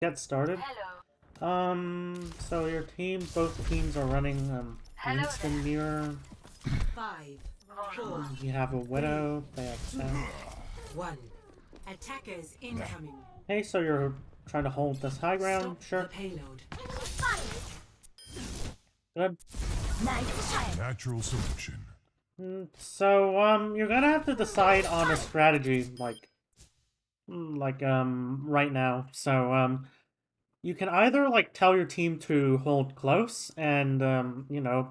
get started. So your both teams are running Winston mirror. Five, four, You have a three, widow. They have two, 10. one. Attackers incoming. Hey, so you're trying to hold this high ground? Stop the Sure. payload. Good. Natural selection. So you're gonna have to decide on a strategy, right now. So you can either like tell your team to hold close and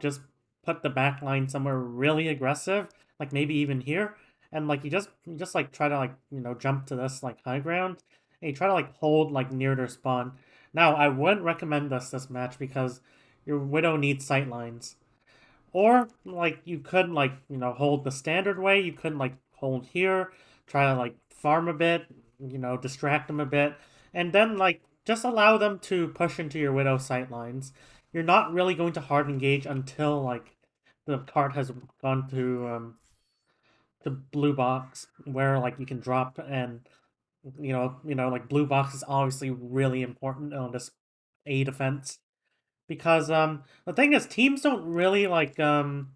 just put the back line somewhere really aggressive, like maybe even here, and like you just like try to jump to this like high ground, and you try to like hold like near their spawn. Now I wouldn't recommend this match because your widow needs sight lines. Or like you could hold the standard way. You could like hold here, try to like farm a bit, distract them a bit, and then like just allow them to push into your widow sight lines. You're not really going to hard engage until like the card has gone to blue box where like you can drop, and like blue box is obviously really important on this A defense because the thing is teams don't really um,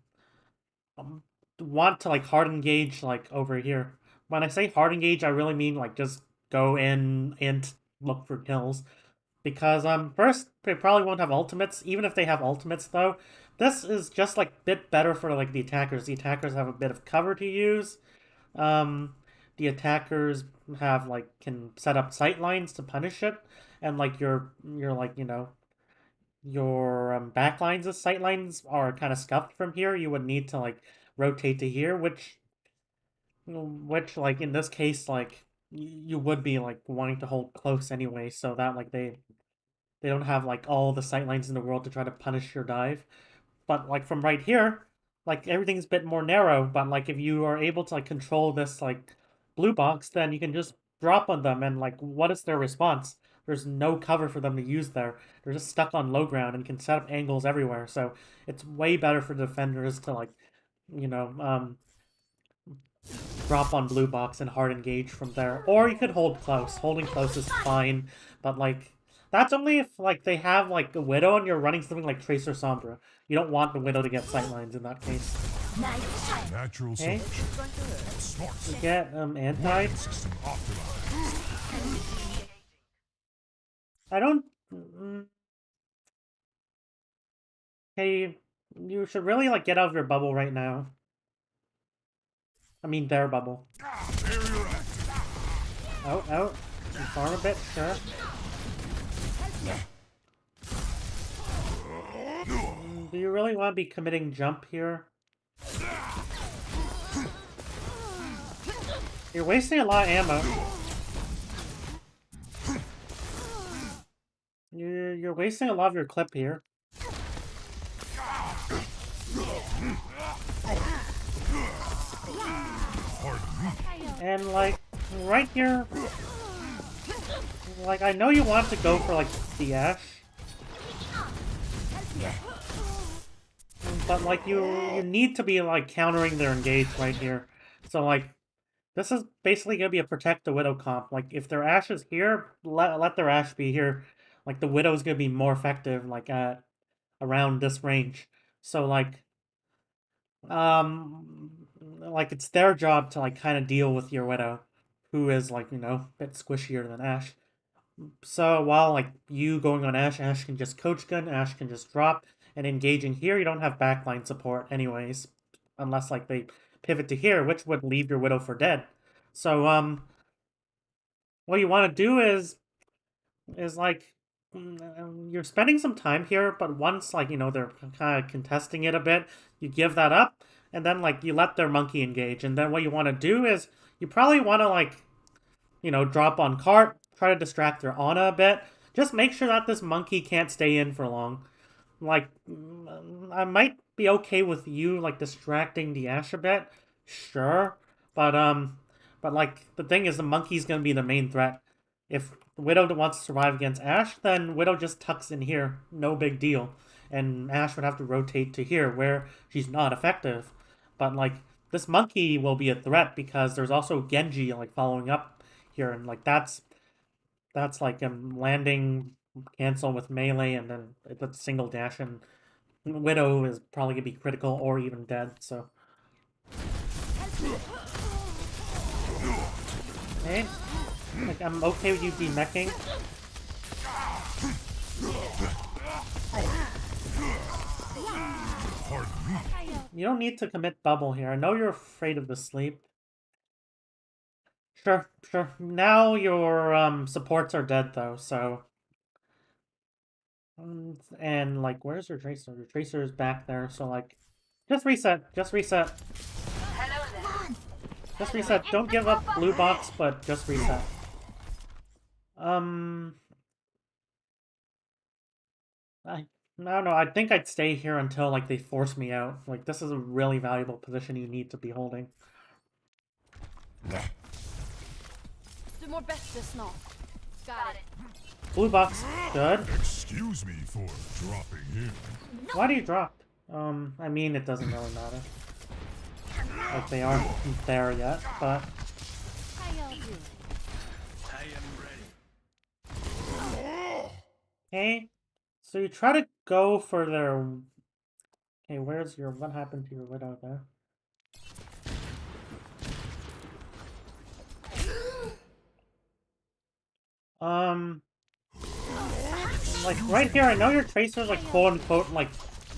want to like hard engage like over here. When I say hard engage, I really mean like just go in and look for kills. Because first they probably won't have ultimates. Even if they have ultimates though, this is just like a bit better for like the attackers. The attackers have a bit of cover to use. Um the attackers have like can set up sight lines to punish it. And like your like, your backlines of sight lines are kind of scuffed from here. You would need to like rotate to here, which like in this case like you would be like wanting to hold close anyway, so that like they don't have like all the sight lines in the world to try to punish your dive. But like from right here, like everything's a bit more narrow. But like if you are able to like control this like blue box, then you can just drop on them. And like, what is their response? There's no cover for them to use there. They're just stuck on low ground and can set up angles everywhere. So it's way better for defenders to like, you know, drop on blue box and hard engage from there. Or you could hold close. Holding close is fine, but like that's only if like they have like a widow and you're running something like Tracer Sombra. You don't want the widow to get sightlines in that case. Natural Okay. selection. Smart. You get anti. System optimized. I don't. Hey, you should really like get out of your bubble right now. I mean their bubble. Barrier active. Out. You farm a bit, sure. Do you really want to be committing jump here? You're wasting a lot of ammo. You're wasting a lot of your clip here. And like right here, like I know you want to go for like the Ash, but like you need to be like countering their engage right here. So like this is basically gonna be a protect the Widow comp. Like if their Ash is here, let their Ash be here. Like the Widow's gonna be more effective like at around this range. So like it's their job to like kind of deal with your Widow, who is like, a bit squishier than Ash. So while like you going on Ash, Ash can just coach gun, Ash can just drop, and engaging here, you don't have backline support anyways, unless like they pivot to here, which would leave your Widow for dead. So what you want to do is like you're spending some time here, but once like they're kind of contesting it a bit, you give that up, and then like you let their monkey engage, and then what you want to do is you probably want to like drop on cart, try to distract their Ana a bit. Just make sure that this monkey can't stay in for long. Like I might be okay with you like distracting the Ash a bit, sure, but like the thing is the monkey's gonna be the main threat. If Widow wants to survive against Ash, then Widow just tucks in here, no big deal. And Ash would have to rotate to here where she's not effective. But like this monkey will be a threat because there's also Genji like following up here, and like That's like landing cancel with melee and then the single dash, and Widow is probably gonna be critical or even dead. So okay, like I'm okay with you demeching. Pardon me. You don't need to commit bubble here. I know you're afraid of the sleep. Sure, sure. Now your supports are dead though, so and like where's your tracer? Your tracer is back there, so like just reset, just reset. Just reset. Don't give up blue box, but just reset. Um I don't know. I think I'd stay here until like they force me out. Like this is a really valuable position you need to be holding. Du mår bättre snart. Got it. Blue box, good. Excuse me for dropping in. Why do you drop? I mean it doesn't really matter. Like they aren't there yet, but How y'all doing? okay. So you try to go for their. Okay, where's your? What happened to your widow there? Like right here, I know your tracer's like quote unquote like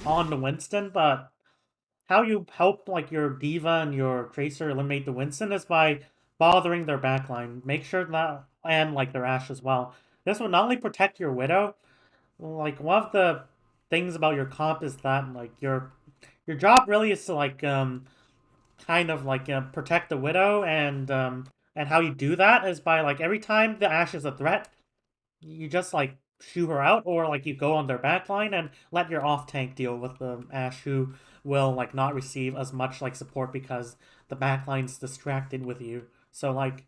on the Winston, but how you help like your diva and your tracer eliminate the Winston is by bothering their backline. Make sure that and like their Ashe as well. This will not only protect your widow. Like one of the things about your comp is that like your job really is to like kind of like protect the widow, and how you do that is by like every time the Ashe is a threat, you just like shoot her out, or like you go on their backline and let your off tank deal with the Ashe, who will like not receive as much like support because the backline's distracted with you. So like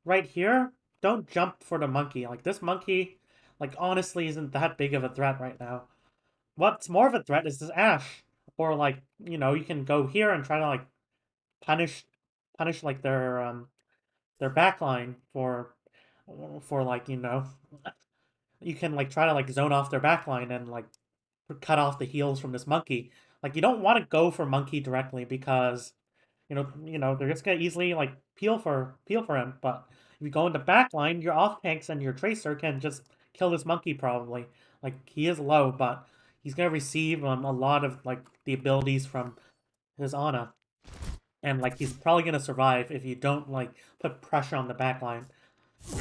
right here, don't jump for the monkey. Like this monkey, like honestly isn't that big of a threat right now. What's more of a threat is this Ashe. Or like, you can go here and try to like punish like their backline for like, you can like try to like zone off their backline and like cut off the heals from this monkey. Like you don't want to go for monkey directly because they're just gonna easily like peel for him. But if you go into backline, your off tanks and your tracer can just kill this monkey probably. Like he is low, but he's gonna receive a lot of like the abilities from his Ana, and like he's probably gonna survive if you don't like put pressure on the backline.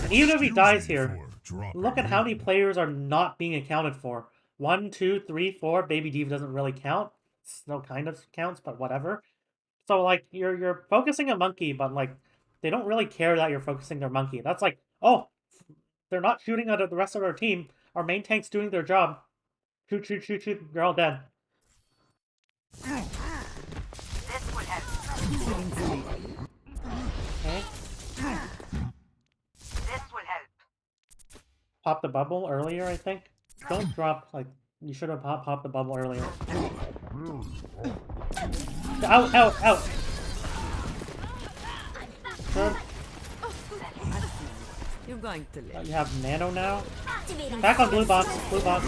And even if he Excuse dies me here, for dropping look at how many in. players are not being accounted for. 1, 2, 3, 4. Baby Diva doesn't really count. Still kind of counts, but whatever. So like you're focusing a monkey, but like they don't really care that you're focusing their monkey. That's like, oh, they're not shooting at the rest of our team. Our main tank's doing their job. Shoot, shoot, shoot, shoot. You're all dead. Okay. Pop the bubble earlier, I think. Don't drop like you should have popped the bubble earlier. Out, out, out. Good. You're going to live. You have nano now. Back on blue box. Blue box.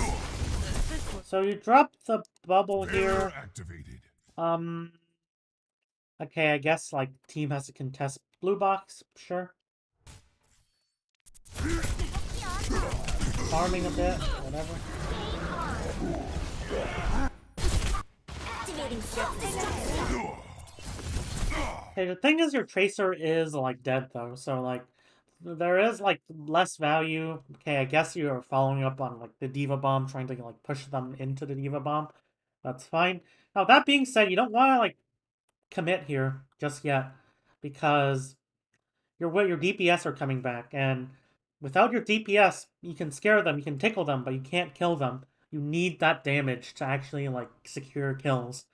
So you drop the bubble here. Barrier activated. Okay, I guess like team has to contest blue box. Sure. Farming a bit. Whatever. Okay, the thing is your tracer is like dead though, so like there is like less value. Okay, I guess you're following up on like the Diva Bomb, trying to like push them into the Diva Bomb. That's fine. Now that being said, you don't want to like commit here just yet because your DPS are coming back, and without your DPS, you can scare them, you can tickle them, but you can't kill them. You need that damage to actually like secure kills.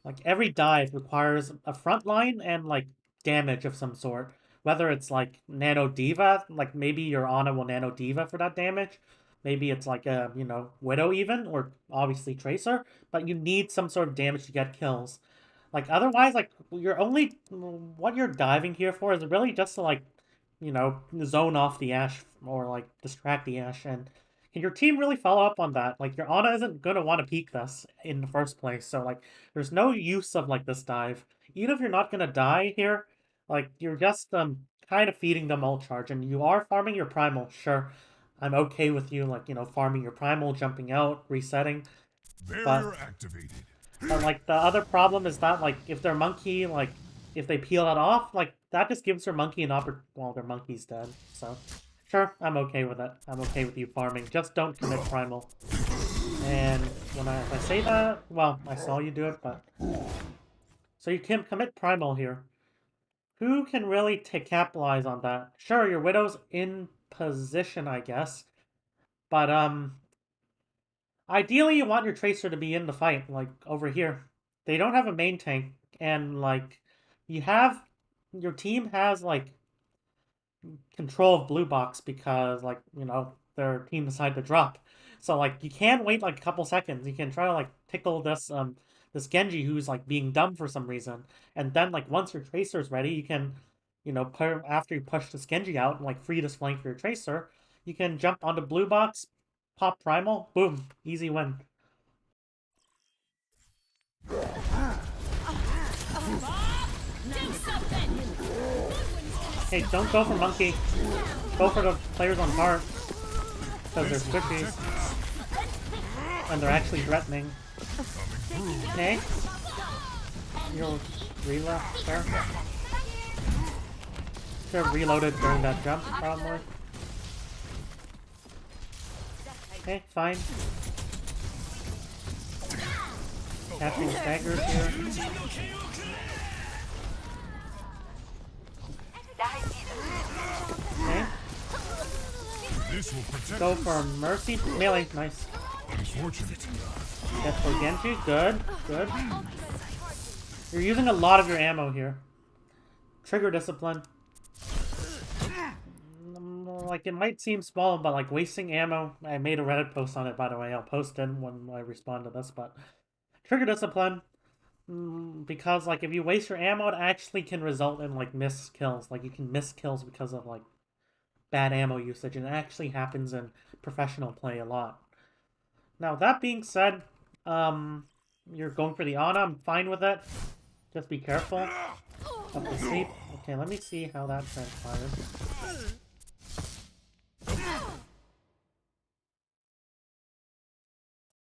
Like every dive requires a front line and like damage of some sort. Whether it's like Nano Diva, like maybe your Ana will Nano Diva for that damage. Maybe it's like a, Widow even, or obviously Tracer, but you need some sort of damage to get kills. Like otherwise, like you're only what you're diving here for is really just to like you know, zone off the Ashe or like distract the Ashe. And can your team really follow up on that? Like your Ana isn't gonna want to peek this in the first place, so like there's no use of like this dive. Even if you're not gonna die here, like you're just kind of feeding them ult charge, and you are farming your primal. Sure, I'm okay with you like farming your primal, jumping out, resetting, but Barrier activated. like the other problem is that like if their monkey like if they peel that off, like that just gives their monkey an well, their monkey's dead. So sure, I'm okay with it. I'm okay with you farming. Just don't commit primal. And if I say that, well, I saw you do it, but so you can commit primal here. Who can really capitalize on that? Sure, your Widow's in position, I guess, but ideally, you want your Tracer to be in the fight, like, over here. They don't have a main tank, and, like, your team has, like, control of blue box because, like, their team decided to drop. So, like, you can wait, like, a couple seconds. You can try to, like, tickle this Genji who's, like, being dumb for some reason. And then, like, once your Tracer's ready, you can, after you push this Genji out and, like, free this flank for your Tracer, you can jump onto blue box, pop primal, boom, easy win. Hey, don't go for monkey. Go for the players on heart. Because they're squishy. And they're actually threatening. Okay. You'll reload, sure. Should have reloaded during that jump, probably. Okay, fine. Catching staggers here. Okay. This will protect Go for Mercy. Melee, nice. Unfortunate. Get for Genji, good, good. You're using a lot of your ammo here. Trigger discipline. Like, it might seem small, but, like, wasting ammo... I made a Reddit post on it, by the way. I'll post it when I respond to this, but... Trigger discipline. Because, like, if you waste your ammo, it actually can result in, like, missed kills. Like, you can miss kills because of, like, bad ammo usage, and it actually happens in professional play a lot. Now, that being said, you're going for the Ana. I'm fine with it. Just be careful of the sleep. Okay, let me see how that transpires.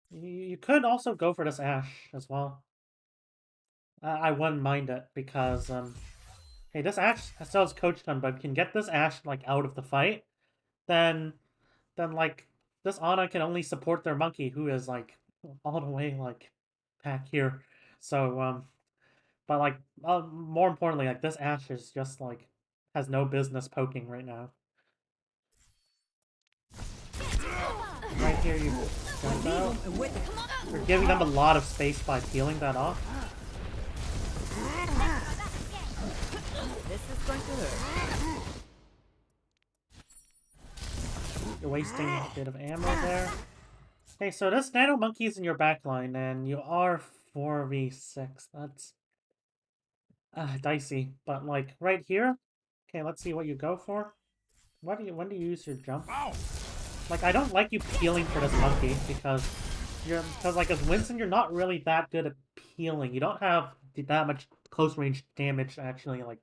You could also go for this Ashe as well. I wouldn't mind it because hey, this Ashe still has coach gun, but if you can get this Ashe like out of the fight, then like this Ana can only support their monkey who is like all the way like back here. So but like more importantly, like this Ashe is just like has no business poking right now. Right here, you jump out. You're giving them a lot of space by peeling that off. This is going to hurt. You're wasting a bit of ammo there. Okay, so this Nano Monkey's in your backline, and you are 4v6. That's dicey. But like right here, okay, let's see what you go for. When do you use your jump? Ow! Like, I don't like you peeling for this monkey because like as Winston, you're not really that good at peeling. You don't have that much close range damage to actually like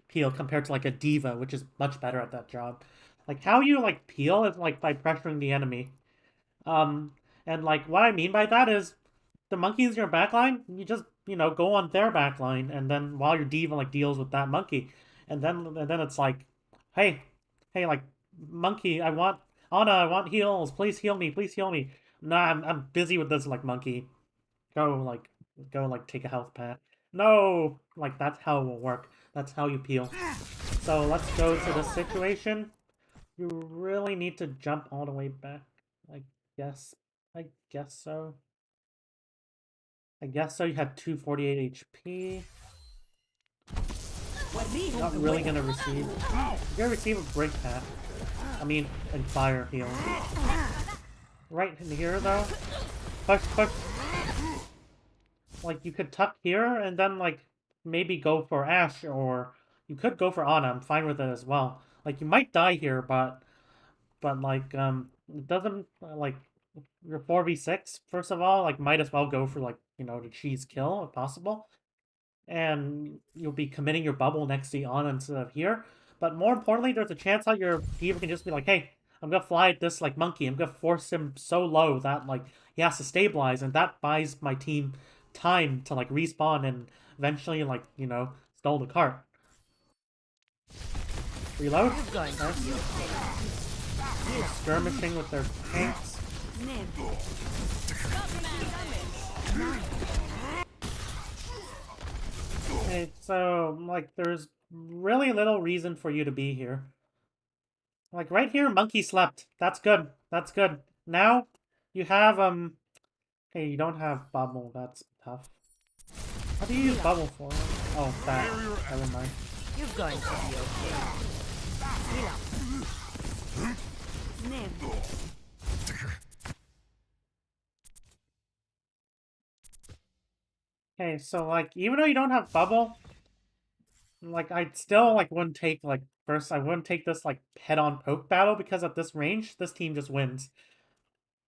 peel compared to like a diva, which is much better at that job. Like how you like peel is like by pressuring the enemy. And like what I mean by that is the monkey's in your backline, you just go on their backline, and then while your diva like deals with that monkey, and then it's like, hey, like monkey, I want heals. Please heal me. Please heal me. Nah, I'm busy with this like monkey. Go take a health pack. No, like that's how it will work. That's how you peel. So let's go to this situation. You really need to jump all the way back. I guess so. I guess so. You had 248 HP. Not really gonna receive. You're gonna receive a break path. I mean, and fire heal. Right in here, though. Push. Like, you could tuck here, and then, like, maybe go for Ashe, or you could go for Ana. I'm fine with it as well. Like you might die here, but like it doesn't like your 4v6. First of all, like might as well go for like the cheese kill if possible, and you'll be committing your bubble next to Yana instead of here. But more importantly, there's a chance that your diva can just be like, hey, I'm gonna fly at this like monkey. I'm gonna force him so low that like he has to stabilize, and that buys my team time to like respawn and eventually like stall the cart. Reload. Going to be okay. Skirmishing with their tanks. Okay, so like there's really little reason for you to be here. Like right here, monkey slept. That's good. That's good. Now you have hey, you don't have bubble. That's tough. What do you use bubble for? Oh, that. Never mind. You're going to be okay. Okay, so like even though you don't have bubble, like I'd still like wouldn't take like first I wouldn't take this like head-on poke battle because at this range, this team just wins.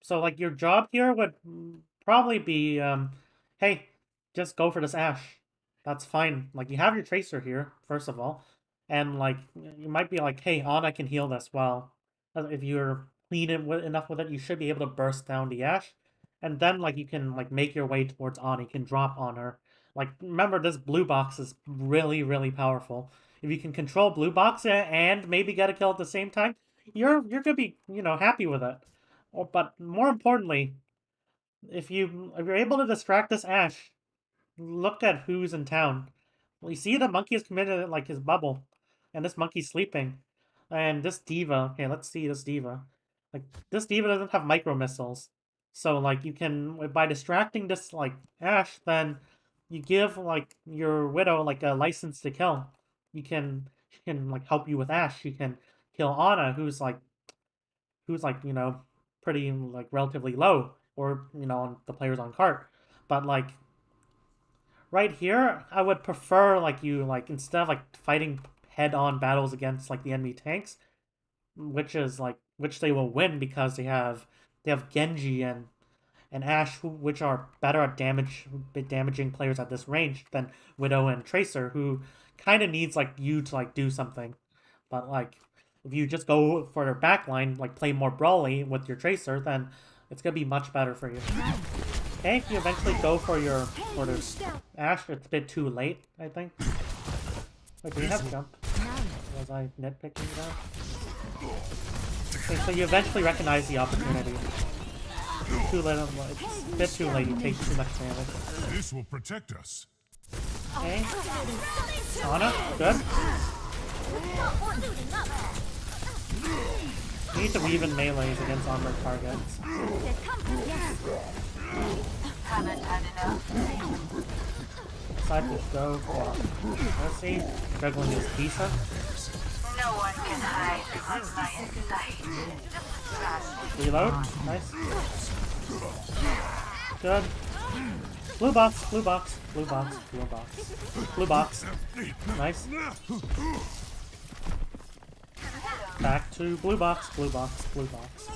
So like your job here would probably be hey, just go for this Ash. That's fine. Like you have your Tracer here, first of all. And like you might be like, hey, Ana can heal this well. If you're clean enough with it, you should be able to burst down the Ash. And then like you can like make your way towards Ana. You can drop on her. Like remember this blue box is really, really powerful. If you can control blue box and maybe get a kill at the same time, you're gonna be, happy with it. But more importantly, if you're able to distract this Ash, look at who's in town. Well, you see the monkey has committed like his bubble, and this monkey's sleeping, and this diva. Okay, let's see this diva. Like this diva doesn't have micro missiles, so like you can by distracting this like Ash, then you give like your widow like a license to kill. She can like help you with Ash. She can kill Ana, who's like pretty like relatively low, or on the players on cart. But like right here, I would prefer like you like instead of like fighting head-on battles against like the enemy tanks, which they will win because they have Genji and Ash, which are better at damaging players at this range than Widow and Tracer, who kind of needs like you to like do something. But like if you just go for their backline, like play more brawly with your Tracer, then it's gonna be much better for you. Okay, if you eventually go for this Ash, it's a bit too late, I think. Wait, do you have jump? Was I nitpicking that? Okay, so you eventually recognize the opportunity. Too late. It's a bit too late. You take too much damage. This will protect us. Okay. Ana, good. You need to weave in melees against armored targets. Disciples go for Mercy. Juggling is decent. No one can hide from my sight. Reload. Nice. Good. Blue box, blue box, blue box, blue box. Blue box. Nice. Back to blue box, blue box, blue box.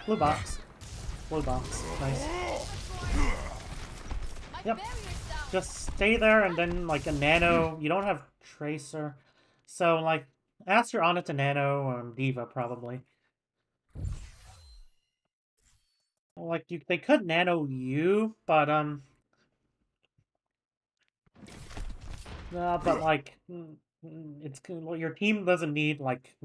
Blue box. Blue box. Nice. Yep. Just stay there and then like a nano. You don't have Tracer. So like ask your Ana to nano or Diva probably. Like they could nano you, but but like it's well, your team doesn't need like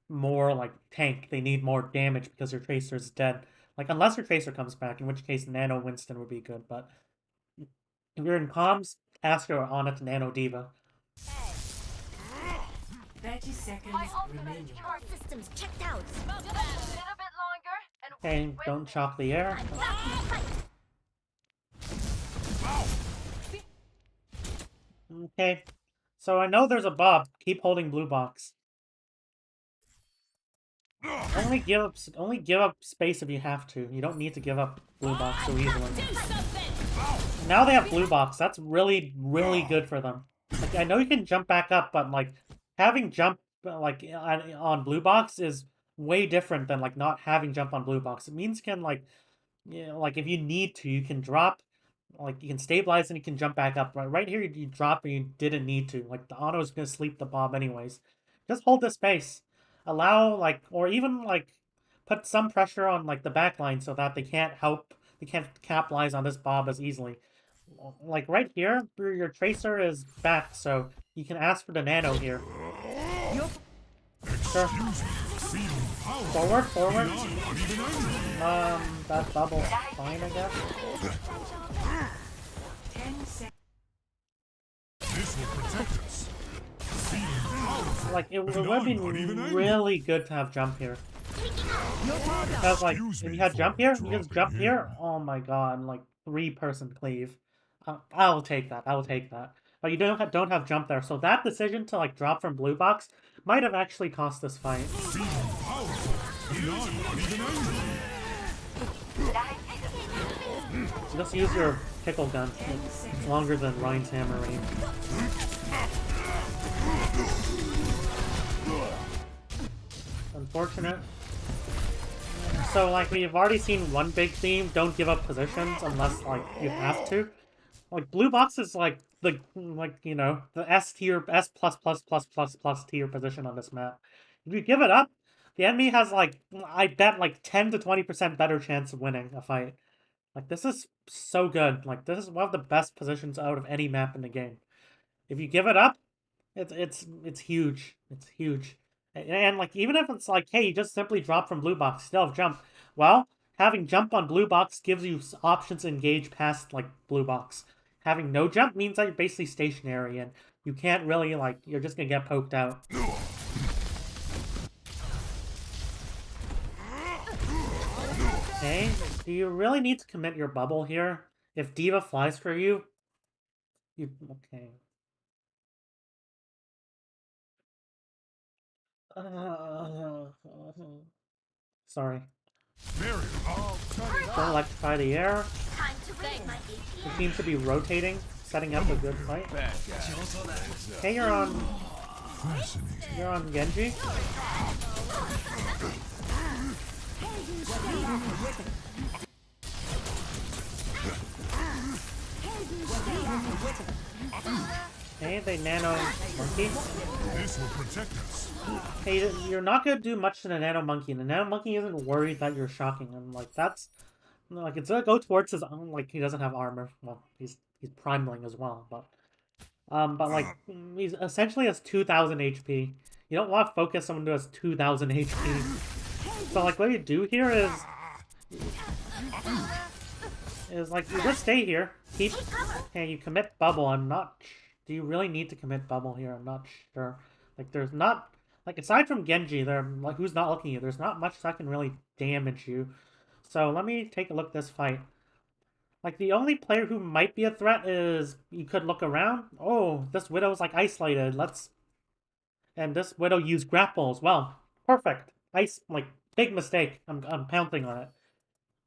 more like tank. They need more damage because your Tracer's dead. Like unless your Tracer comes back, in which case nano Winston would be good. But if you're in comms, ask your Ana to nano Diva. 30 seconds remaining. Our system's checked out. Okay, don't chalk the air. Okay, so I know there's a Bob. Keep holding blue box. Only give up space if you have to. You don't need to give up blue box so easily. Now they have blue box. That's really, really good for them. Like I know you can jump back up, but like having jump like on blue box is way different than like not having jump on blue box. It means you can like, you know, like if you need to, you can drop, like you can stabilize and you can jump back up. Right here, you drop and you didn't need to. Like the auto is gonna sleep the bomb anyways. Just hold the space. Allow like, or even like put some pressure on like the back line so that they can't capitalize on this bomb as easily. Like right here, your tracer is back, so you can ask for the nano here. Sure. Forward, forward. That bubble's fine, I guess. 10 seconds. This will protect us. Like, it would have been really good to have jump here. Because, like, if you had jump here, you just jump here, oh my god, like, 3-person cleave. I'll take that, I will take that. But you don't have jump there, so that decision to, like, drop from blue box might have actually cost this fight. Just use your pickle gun. It's longer than Ryan's hammer range. Unfortunate. So, like, we've already seen one big theme, don't give up positions unless, like, you have to. Like, blue box is, like, you know, the S tier, S plus plus plus plus plus tier position on this map. If you give it up, the enemy has, like, I bet, like, 10 to 20% better chance of winning a fight. Like, this is so good. Like, this is one of the best positions out of any map in the game. If you give it up, it's huge. It's huge. And like, even if it's like, hey, you just simply drop from blue box, still have jump. Well, having jump on blue box gives you options to engage past, like, blue box. Having no jump means that you're basically stationary, and you can't really, like, you're just gonna get poked out. Okay, do you really need to commit your bubble here? If D.Va flies for you, okay. Sorry. Don't electrify the air. The team should be rotating, setting up a good fight. Okay, you're on Genji. Okay, they nano monkey. This will protect us. Hey, you're not gonna do much to the nano monkey. The nano monkey isn't worried that you're shocking him. Like, that's like, it's gonna go towards his own. Like, he doesn't have armor. Well, he's primeling as well, but like, he's essentially has 2,000 HP. You don't want to focus someone who has 2,000 HP. So like, what you do here is like, you just stay here. Okay, you commit bubble. I'm not. Do you really need to commit bubble here? I'm not sure. Like, there's not. Like, aside from Genji, like, who's not looking at you, there's not much that can really damage you. So let me take a look at this fight. Like, the only player who might be a threat is, you could look around. Oh, this Widow's, like, isolated. And this Widow used grapple as well. Perfect. Like, big mistake. I'm pouncing on it.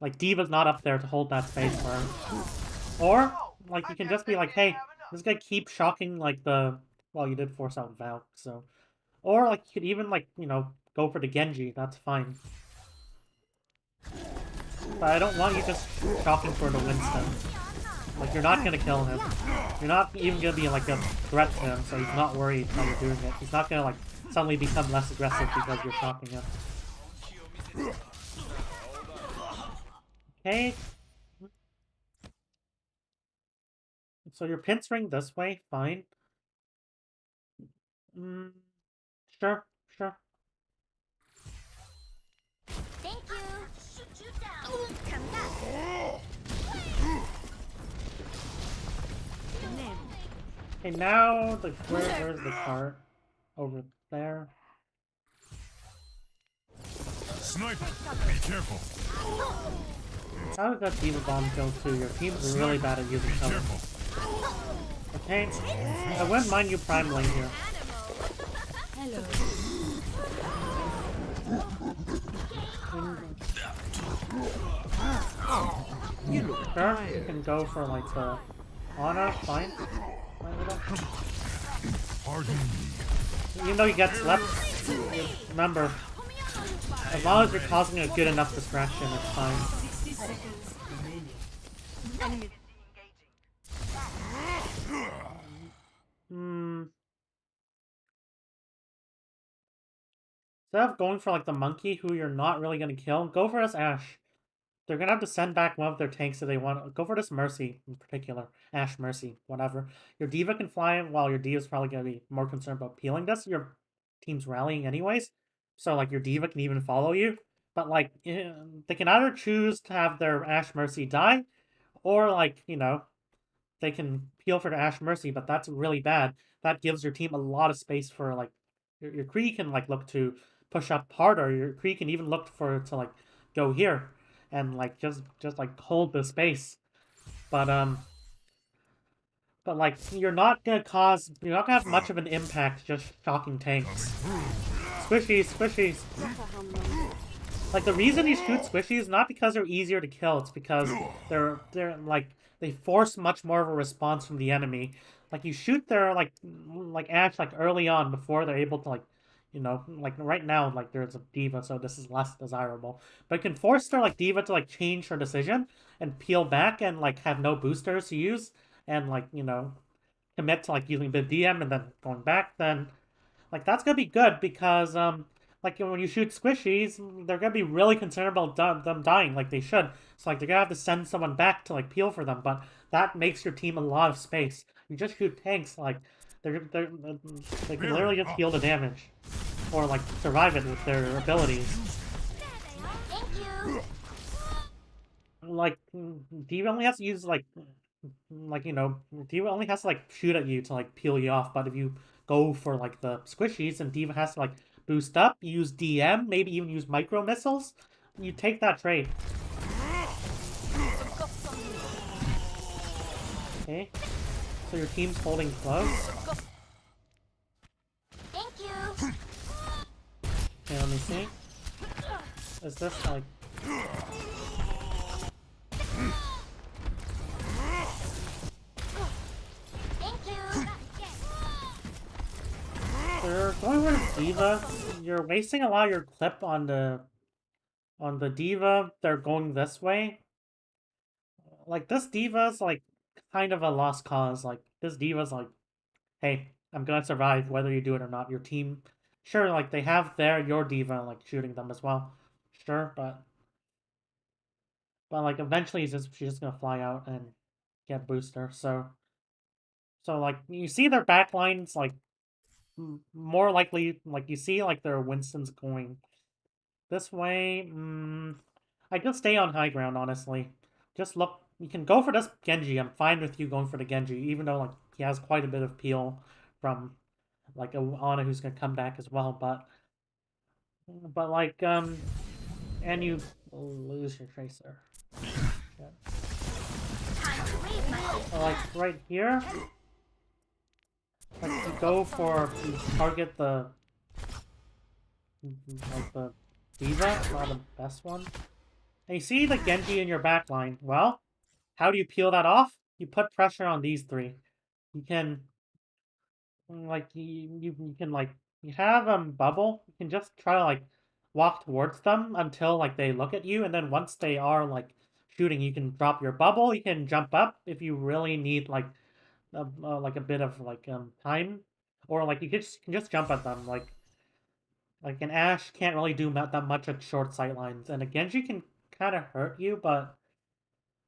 Like, D.Va's not up there to hold that space for him. Or, like, you can just be like, hey, this guy keeps shocking, like, well, you did force out Valk, so. Or, like, you could even, like, you know, go for the Genji. That's fine. But I don't want you just shocking for the Winston. Like, you're not gonna kill him. You're not even gonna be, like, a threat to him, so he's not worried how you're doing it. He's not gonna, like, suddenly become less aggressive because you're shocking him. Okay. So you're pincering this way, fine. Sure, sure. Thank you. Shoot you down. Come back. Okay, now where's the cart? Over there. Sniper, be careful. How did that D.Va bomb kill too? Your team's really bad at using cover. Okay, I wouldn't mind you primeling here. Hello. You look Sure, tired. you can go for like the honor, fine. Pardon me. Even though you get slept, remember, as long as you're causing a good enough distraction, it's fine. 60 seconds remaining. Hmm. Instead of going for like the monkey who you're not really gonna kill, go for this Ash. They're gonna have to send back one of their tanks if they want. Go for this Mercy in particular. Ash Mercy, whatever. Your Diva can fly while your Diva's probably gonna be more concerned about peeling this. Your team's rallying anyways. So like your Diva can even follow you. But like they can either choose to have their Ash Mercy die, or like, you know, they can peel for the Ash Mercy, but that's really bad. That gives your team a lot of space for like your Kree can like look to push up harder. Your Kree can even look for to like go here and like just like hold the space. But like you're not gonna have much of an impact just shocking tanks. Squishies, squishies. Like the reason you shoot squishies is not because they're easier to kill, it's because they're like they force much more of a response from the enemy. Like you shoot their like Ash like early on before they're able to like, you know, like right now like there's a Diva, so this is less desirable. But it can force their like Diva to like change her decision and peel back and like have no boosters to use and like, you know, commit to like using the DM and then going back, then like that's gonna be good because like when you shoot squishies, they're gonna be really concerned about them dying, like they should. So like they're gonna have to send someone back to like peel for them, but that makes your team a lot of space. You just shoot tanks, like they can literally just heal the damage, or like survive it with their abilities. Like Diva only has to use like you know, Diva only has to like shoot at you to like peel you off, but if you go for like the squishies and Diva has to like boost up, use DM, maybe even use micro missiles, you take that trade. Okay, so your team's holding close. Thank you. Okay, let me see. Is this like... They're going with Diva. You're wasting a lot of your clip on the Diva. They're going this way. Like this Diva's like kind of a lost cause. Like this Diva's like, hey, I'm gonna survive whether you do it or not. Your team, sure, like they have your Diva like shooting them as well. Sure, but like eventually she's just gonna fly out and get booster. So like you see their backlines like more likely, like you see like their Winston's going this way. I just stay on high ground, honestly. Just look, you can go for this Genji. I'm fine with you going for the Genji, even though like he has quite a bit of peel from like a Ana who's gonna come back as well. But like and you lose your tracer. So, like right here, like you go for you target the like the Diva, not the best one. And you see the Genji in your backline. Well, how do you peel that off? You put pressure on these three. You can like you can like you have bubble. You can just try to like walk towards them until like they look at you, and then once they are like shooting, you can drop your bubble. You can jump up if you really need like a bit of like time, or like you can just jump at them. Like an Ash can't really do that much at short sight lines, and a Genji can kind of hurt you, but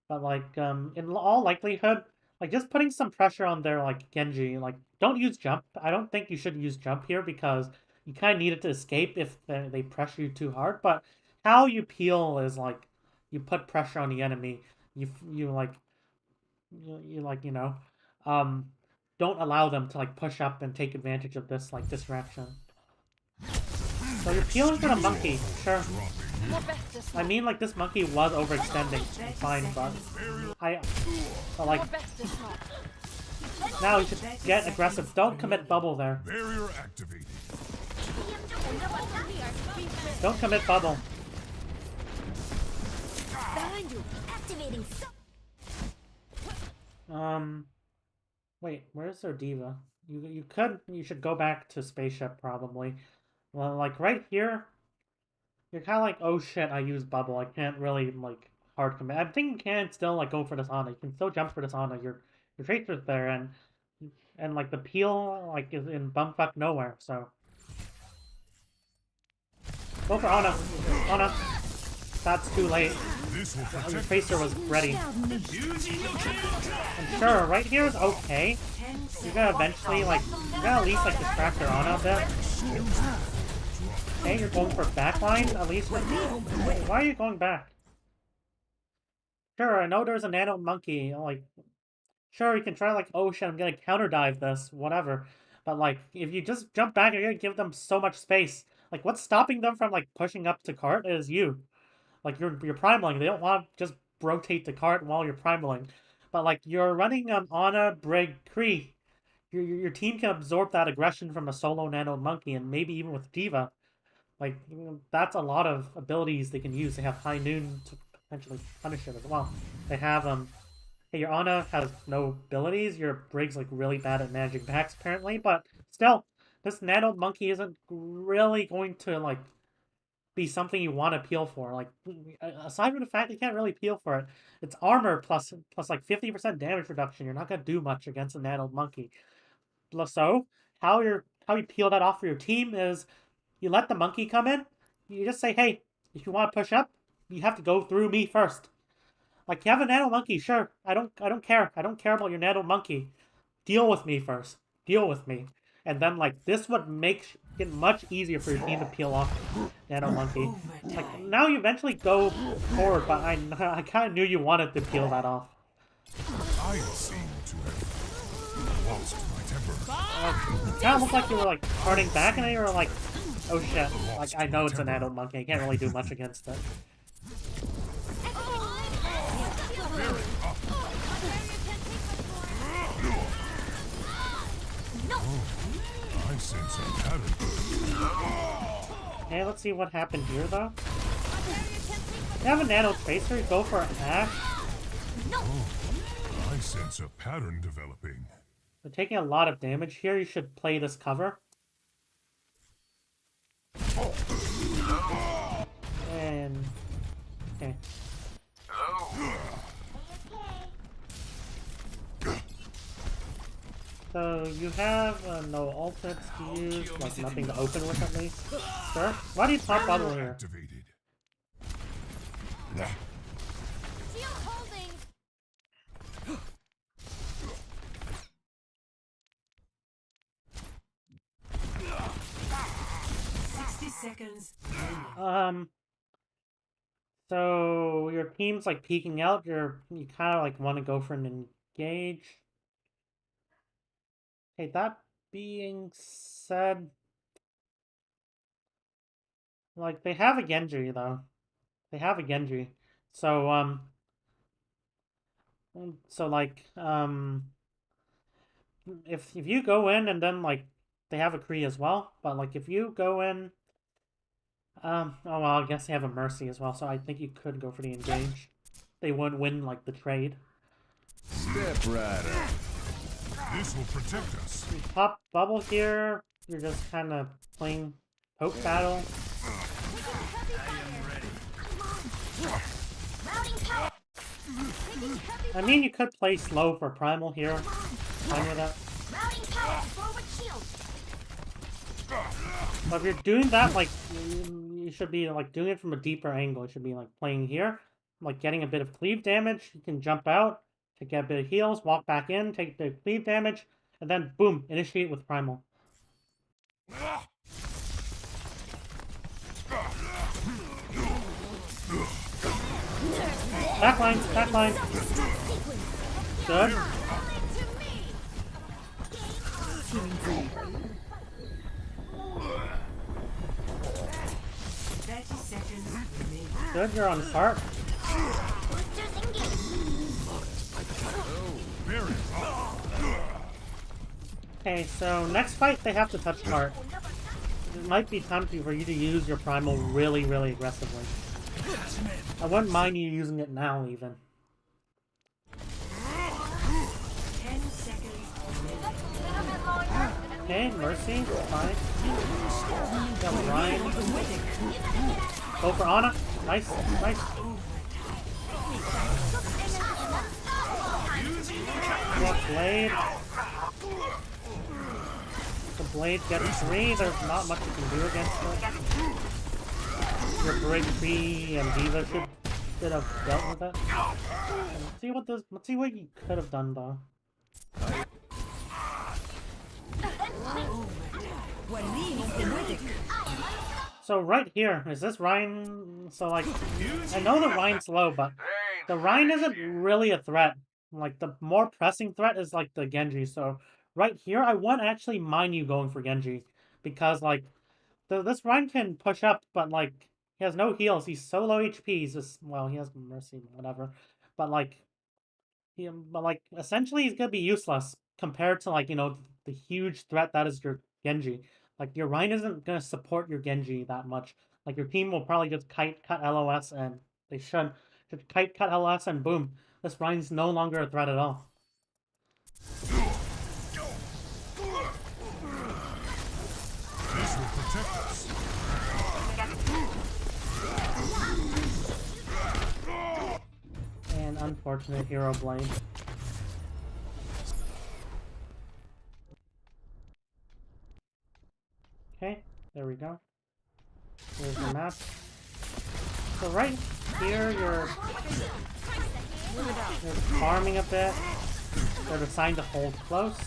like in all likelihood, like just putting some pressure on their like Genji, like don't use jump. I don't think you should use jump here because you kind of need it to escape if they pressure you too hard. But how you peel is like you put pressure on the enemy. You like you like you know, um, don't allow them to like push up and take advantage of this like distraction. So you're peeling for the monkey, sure. I mean, like, this monkey was overextending. Fine, but like, now you should get aggressive. Don't commit bubble there. Barrier activated. Don't commit bubble. Wait, where's their Diva? you should go back to spaceship probably. Well, like right here, you're kind of like, oh shit, I used bubble. I can't really like hard commit. I think you can still like go for this Ana. You can still jump for this Ana. Your tracer's there, and like the peel like is in bumfuck nowhere. So go for Ana. Ana. That's too late. This will Your protect tracer was ready. And sure, right here is okay. You're gonna eventually like you're gonna at least like distract your Ana a bit. Okay, you're going for backline at least. Why are you going back? Sure, I know there's a nano monkey. Like, sure, you can try like, oh shit, I'm gonna counter dive this, whatever. But like, if you just jump back, you're gonna give them so much space. Like, what's stopping them from like pushing up to cart is you. Like you're primaling. They don't want to just rotate the cart while you're primaling. But like you're running Ana, Brig, Kree. Your team can absorb that aggression from a solo nano monkey, and maybe even with Diva. Like, that's a lot of abilities they can use. They have High Noon to potentially punish it as well. They have, hey, your Ana has no abilities. Your Brig's, like, really bad at managing packs, apparently. But still, this Nano Monkey isn't really going to, like, be something you want to peel for. Like, aside from the fact you can't really peel for it, it's armor plus like, 50% damage reduction. You're not going to do much against a Nano Monkey. So, how you peel that off for your team is you let the monkey come in. You just say, hey, if you want to push up, you have to go through me first. Like, you have a nano monkey, sure. I don't care. I don't care about your nano monkey. Deal with me first. Deal with me. And then, like, this would make it much easier for your team to peel off nano monkey. Like, now you eventually go forward, but I kind of knew you wanted to peel that off. I seem to have lost my temper. It kind of looked like you were, like, turning back, and then you were like, oh shit, like, I know it's an adult monkey, I can't really do much against it. I sense a pattern. Okay, let's see what happened here, though. You have a nano tracer, go for Ash. I sense a pattern developing. They're taking a lot of damage here, you should play this cover. And... okay. So, you have no ultimates to use, like nothing to open with at least. Sure. Why do you pop bubble here? Activated. Shield holding. Seconds. So your team's like peeking out. You kind of like want to go for an engage. Okay, that being said, like they have a Genji though. They have a Genji. So if you go in and then like they have a Kree as well, but like if you go in, oh well, I guess they have a Mercy as well, so I think you could go for the engage. They wouldn't win like the trade. Step rider. This will protect us. You pop bubble here. You're just kind of playing poke battle. I mean, you could play slow for primal here. Fine with that. But if you're doing that, like, you should be like doing it from a deeper angle. You should be like playing here, like getting a bit of cleave damage. You can jump out to get a bit of heals, walk back in, take a bit of cleave damage, and then boom, initiate with primal. Backline, backline. Good. Good, you're on start. Okay, so next fight they have to touch cart. It might be time for you to use your primal really, really aggressively. I wouldn't mind you using it now, even. 10 seconds. Okay, Mercy, fine. Got Ryan. Go for Ana. Nice, nice. Yeah, Blade. The Blade gets 3. There's not much you can do against it. Your Break Free and Diva should have dealt with it. And let's see what you could have done though. So right here, is this Ryan? So like, I know the Ryan's low, but the Ryan isn't really a threat. Like the more pressing threat is like the Genji. So right here, I wouldn't actually mind you going for Genji because like this Ryan can push up, but like he has no heals. He's so low HP. He's just, well, he has Mercy, whatever. But like essentially he's gonna be useless compared to like, you know, the huge threat that is your Genji. Like your Ryan isn't gonna support your Genji that much. Like your team will probably just cut LOS and they should cut LOS and boom, this Ryan's no longer a threat at all. This will protect us. And unfortunate hero blame. Okay, there we go. Here's the map. So right here, you're farming a bit. They're deciding to hold close.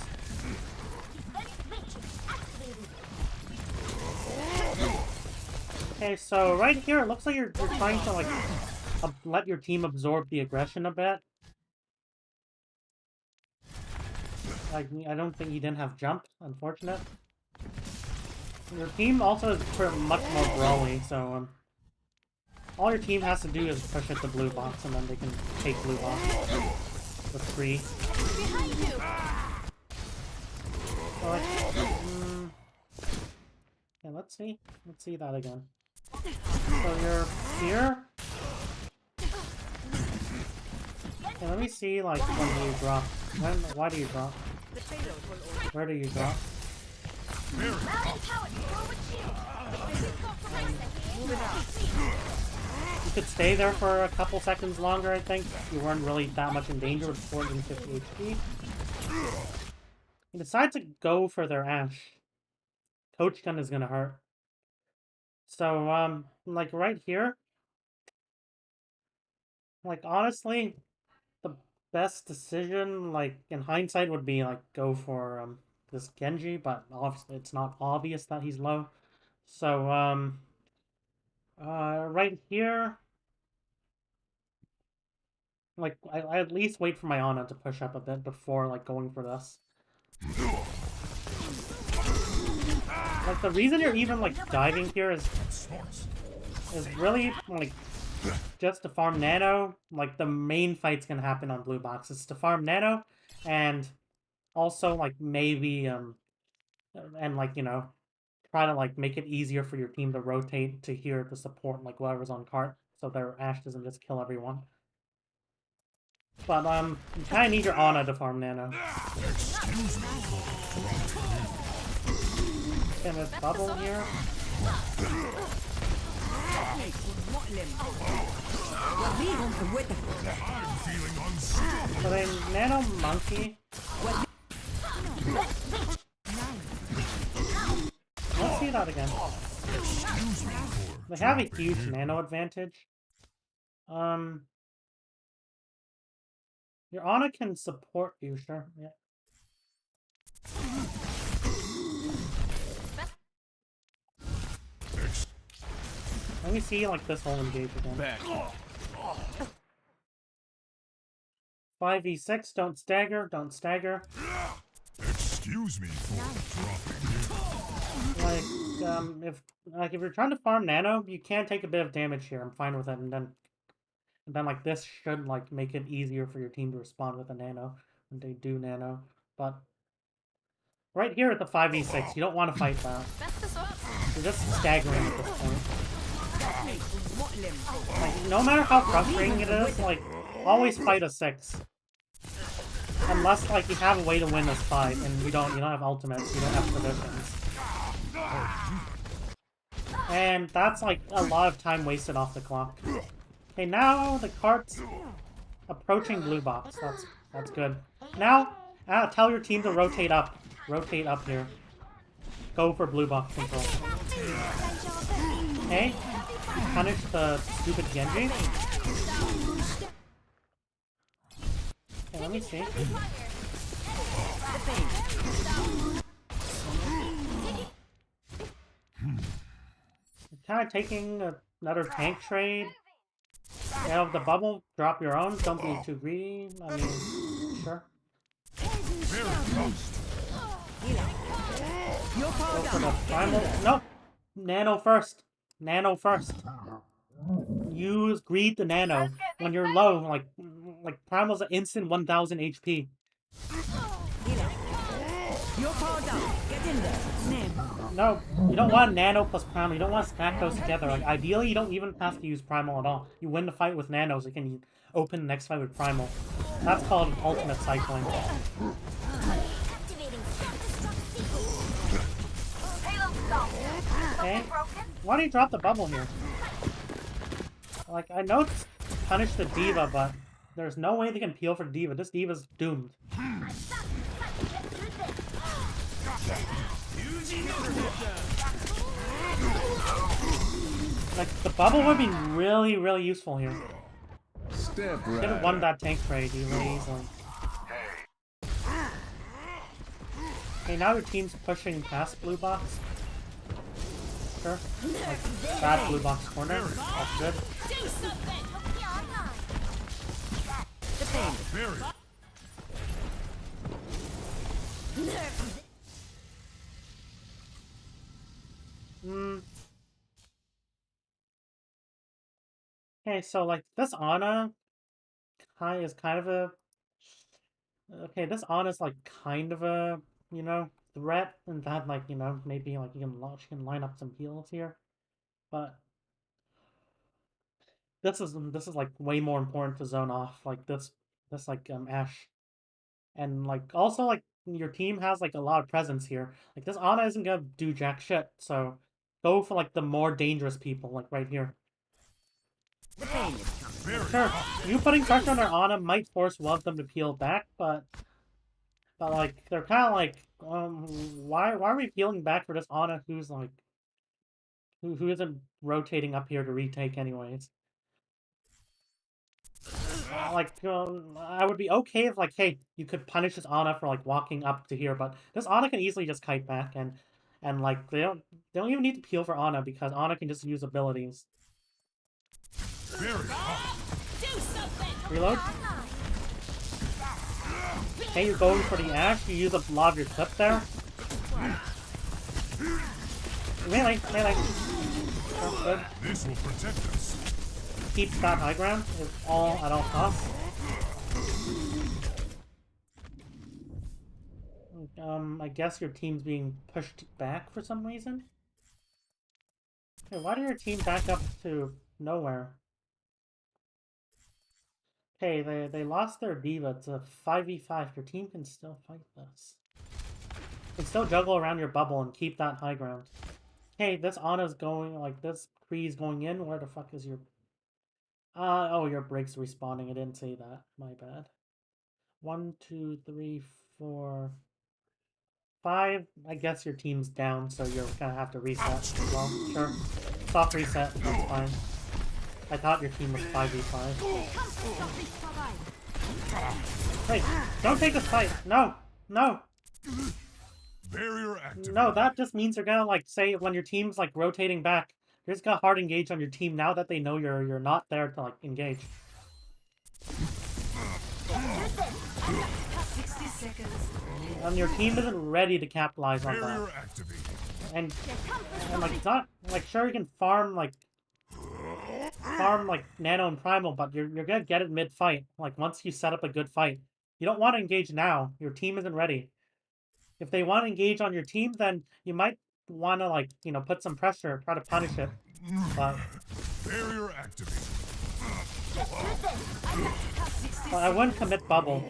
Okay, so right here, it looks like you're trying to like let your team absorb the aggression a bit. Like, I don't think you didn't have jump, unfortunate. Your team also is much more brawly, so all your team has to do is push at the blue box, and then they can take blue box for free. So, yeah, let's see that again. So you're here. Okay, let me see like when you drop. Why do you drop? Where do you drop? You could stay there for a couple seconds longer, I think. You weren't really that much in danger with 450 HP. You decide to go for their Ashe. Coach gun is gonna hurt. So, like right here, like honestly, the best decision, like in hindsight, would be like go for this Genji, but obviously it's not obvious that he's low. So, right here, like I at least wait for my Ana to push up a bit before like going for this. Like the reason you're even like diving here is really like just to farm Nano. Like the main fight's gonna happen on blue box. It's to farm Nano, and also like maybe and like, you know, try to like make it easier for your team to rotate to here to support like whoever's on cart, so their Ashe doesn't just kill everyone. But you kind of need your Ana to farm Nano. And this bubble here. So then Nano Monkey. Let's see that again. They have a huge Nano advantage. Your Ana can support you, sure. Yeah. Let me see like this whole engage again. 5v6, don't stagger, don't stagger. Excuse me for dropping you. If you're trying to farm Nano, you can take a bit of damage here. I'm fine with it, and then like this should like make it easier for your team to respond with a Nano when they do Nano. But right here at the 5v6, you don't want to fight that. You're just staggering at this point. Like, no matter how frustrating it is, like, always fight a 6. Unless like you have a way to win this fight and you don't have ultimates, you don't have traditions. And that's like a lot of time wasted off the clock. Okay, now the cart's approaching blue box. That's good. Now, tell your team to rotate up. Rotate up here. Go for blue box control. Okay. Punish the stupid Genji. Okay, let me see. Kind of taking another tank trade. Out of the bubble, drop your own. Don't be too greedy. I mean, sure. Go for the primal. Nope. Nano first. Nano first. Use greed the nano when you're low. Like primal's an instant 1000 HP. You're powered up. Get in there. No, you don't want nano plus primal. You don't want to stack those together. Like ideally, you don't even have to use primal at all. You win the fight with nanos, you can open the next fight with primal. That's called ultimate cycling. Okay, why do you drop the bubble here? Like I know it's punish the diva, but there's no way they can peel for diva. This diva's doomed. Like, the bubble would be really, really useful here. Step Could have won that tank trade really easily. Okay, now your team's pushing past blue box. Sure. Like, bad blue box corner. That's good. Okay, so like this Ana is kind of a this Ana's like kind of a threat, and that like maybe like she can line up some heals here, but this is like way more important to zone off like this like Ashe, and like also like your team has like a lot of presence here. Like this Ana isn't gonna do jack shit, so go for like the more dangerous people like right here. The pain is coming. Sure, you putting pressure on their Ana might force one of them to peel back, but like they're kind of like, why are we peeling back for this Ana who's like, who isn't rotating up here to retake anyways? I would be okay if like, hey, you could punish this Ana for like walking up to here, but this Ana can easily just kite back, and like they don't even need to peel for Ana because Ana can just use abilities. Reload. Okay, you're going for the Ashe. You use a lot of your clip there. Melee. Oh, good. This will protect us. Keep that high ground at all costs. I guess your team's being pushed back for some reason. Okay, why did your team back up to nowhere? Okay, they lost their diva. It's a 5v5. Your team can still fight this. You can still juggle around your bubble and keep that high ground. Hey, this Ana's going, like, this Kree's going in. Where the fuck is your... oh, your break's respawning. I didn't say that. My bad. 1, 2, 3, 4, 5. I guess your team's down, so you're gonna have to reset as well. Sure. Soft reset. That's fine. I thought your team was 5v5. Wait, don't take this fight. No. Barrier activated. No, that just means you're gonna like say when your team's like rotating back, you're just gonna hard engage on your team now that they know you're not there to like engage. 60 seconds. And your team isn't ready to capitalize on that. Barrier activated. And like it's not like sure you can farm like nano and primal, but you're gonna get it mid fight. Like once you set up a good fight, you don't want to engage now. Your team isn't ready. If they want to engage on your team, then you might want to like put some pressure, try to punish it. But Barrier activated. I wouldn't commit bubble.